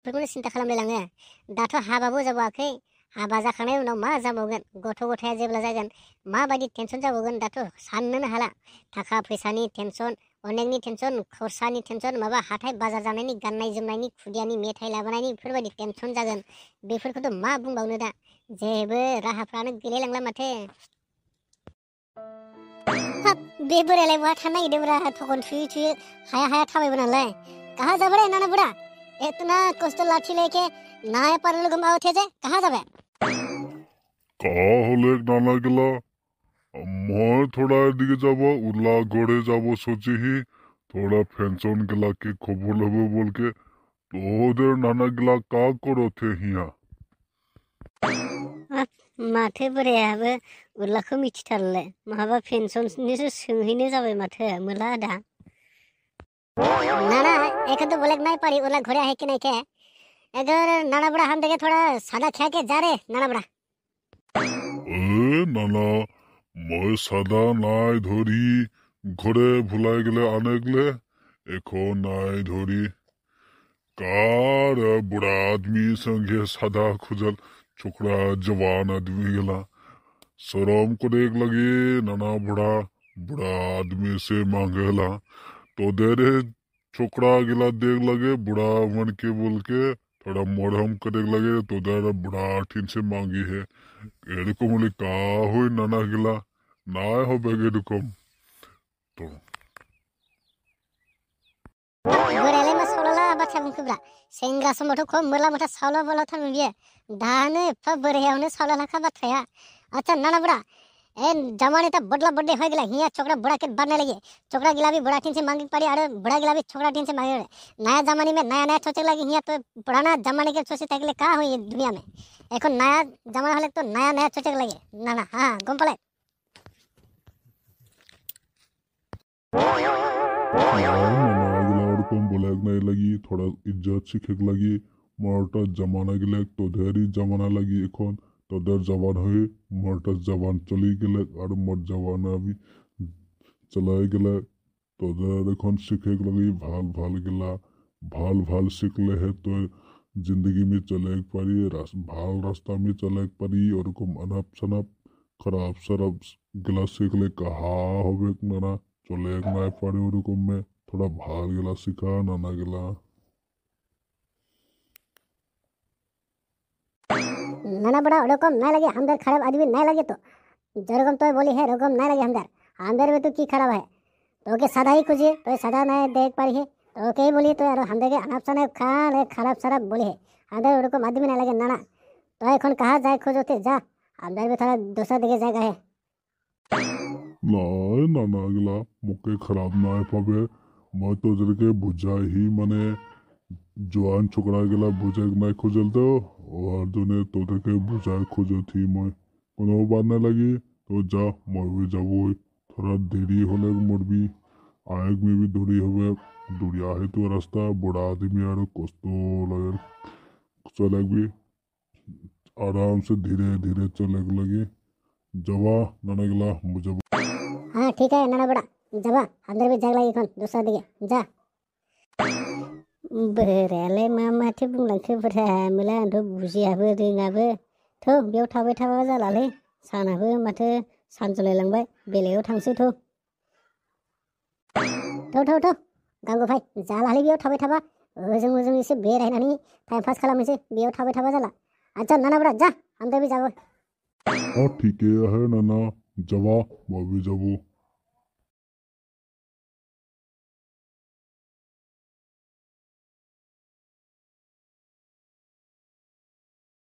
बेफोरखौनो सिन्था खालामलायलाङो। दाथ' हाबाबो जाबावाखै, हाबा जाखांनायनि उनाव मा जाबावगोन, गथ' गथाया जेब्ला जागोन माबायदि टेनसन जाबावगोन दाथ' साननोनो हाला। थाखा फैसानि टेनसन, अनेकनि टेनसन, खरसानि टेनसन, माबा हाथाय बाजार जानायनि, गाननाय जोमनायनि, खुदियानि मेथाइ लाबोनायनि बेफोरबायदि टेनसन जागोन। बेफोरखौथ' मा बुंबावनो दा, जेबो राहाफ्रानो गैलायलांला माथो। हाब बे बोरायालाय बहा थानो नागिरदोंब्रा, थखन थुयै थुयै हाया हाया थाबायबोनालाय। कहाँ जा बड़े नाना बुढ़ा, इतना कष्ट लाठी लेके नहाए पर लोग उठे जे, कहाँ जाबे? कहाँ हले नाना गेला मैं थोड़ा एदिके যাব उला गड़े যাব सोचे ही थोड़ा पेंशन गेला के खबर लेबो बोल के तोদের नाना गेला का करो थे हिया माथो बोरायाबो उरलाखौ मिथिथारलाय, महाबा पेन्सननिसो सोंहैनो जाबाय माथो मोला दा। नाना एक तो बोले नहीं पारी उरला घोड़े है कि नहीं के, अगर नाना बड़ा हम देखे थोड़ा सादा खा के जा रे नाना बड़ा। नाना मैं सादा नाय धरी घोड़े भुलाय गेले आने गेले एको नाय धरी कार बुढ़ा आदमी संगे सादा खुजल छोकरा जवान आदमी गेला शरम को देख लगे नाना बुढ़ा बुढ़ा आदमी से मांगेला तो दे रे छोकरा गेला देख लगे बुढ़ा मन के बोल के थोड़ा मरहम करे लगे तो दे बुढ़ा ठीन से मांगी है एरकम बोले का हो नाना गेला ना हो बेगे एरकम तो बोरायालाय मा सल'ला बाथ्रा बुंखोब्रा, सेंग्रा समावथ' खम मोला मोथा सावला बावला थारमोन बियो, दानो एफा बोरायावनो सावला लाखा बाथ्राया। अच्छा नाना बुढ़ा ए जमाने तक बदला बड्डे हो गया हिया छोकरा बुढ़ा के बनने लगे, छोकरा गिला भी बुढ़ा टीन से मांगे पड़ी और बुढ़ा गिला भी छोकरा टीन से मांगे। नया जमाने में नया नया सोचे लगे हिया तो पुराना जमाने के सोचे तक का हुई दुनिया में, एको नया जमाना हले तो नया नया सोचे लगे नाना। हाँ गम पड़े कम बोले नहीं लगी थोड़ा इज्जत सीखे लगी मोरटा जमाना गिले तो देरी जमाना लगी एखन তোদের জবান হয়ে মোরটা জবান চলে গেলে আর মোর জবান আমি চলাই গেলে তোদের এখন শিখে লগে ভাল ভাল গেলা ভাল ভাল শিখলে है तो जिंदगी में चले पारी ভাল रास्ता में चले पारी ওরকম अनप शनप खराब शराब गला सीखले कहा होबे ना चले ना पारी ওরকম में थोड़ा ভাল গেলা শিখা নানা গেলা नाना बड़ा ओरकम नहीं लगे हमदर खराब आदमी नहीं लगे तो जरकम तो बोली है रकम नहीं लगे हमदर में तो की खराब है तो के सादा ही खोजिए तो सादा नहीं देख पारी है तो के बोली तो यार हमदर के अनाप सने खान खराब शराब बोली है हमदर ओरकम आदमी नहीं लगे नाना तो এখন कहाँ जाए खोजोते जा हमदर में थोड़ा दूसरा दिखे जगह है নাই নানা গেলা মুখে খারাপ নাই পাবে मैं तो जरके बुझा ही मने जवान छोकरा गेला बुझे नहीं खोजल तो और जोने तोते के बुझा खोजो थी मैं कोनो बात नहीं लगी तो जा मैं भी जाबो थोड़ा देरी होले मोर भी आएग में भी दूरी होवे दूरिया है तो रास्ता बड़ा आदमी और कष्ट लगे चले भी आराम से धीरे धीरे चले लगे जवा नाना गेला मुझे। हाँ ठीक है नाना बड़ा जवा अंदर भी जाग लगी कौन दूसरा दिखे जा बोरायालाय मा माथो बुंलांखो बोरा मोला आंथ' बुजियाबो रोङाबो थौ बेयाव थाबाय थाबा जालालै सानाबो माथो सानजलायलांबाय बेलायाव थांसै थौ थौ थौ थौ गांगु भाई जालालै बेयाव थाबाय थाबा ओजों ओजों एसे बेरायनानै टाइम पास खालामनोसै बेयाव थाबाय थाबा जाला अच्छा नाना बड़ा जा अंदर भी जागो हाँ ठीक है नाना जवा मैं भी जाबो।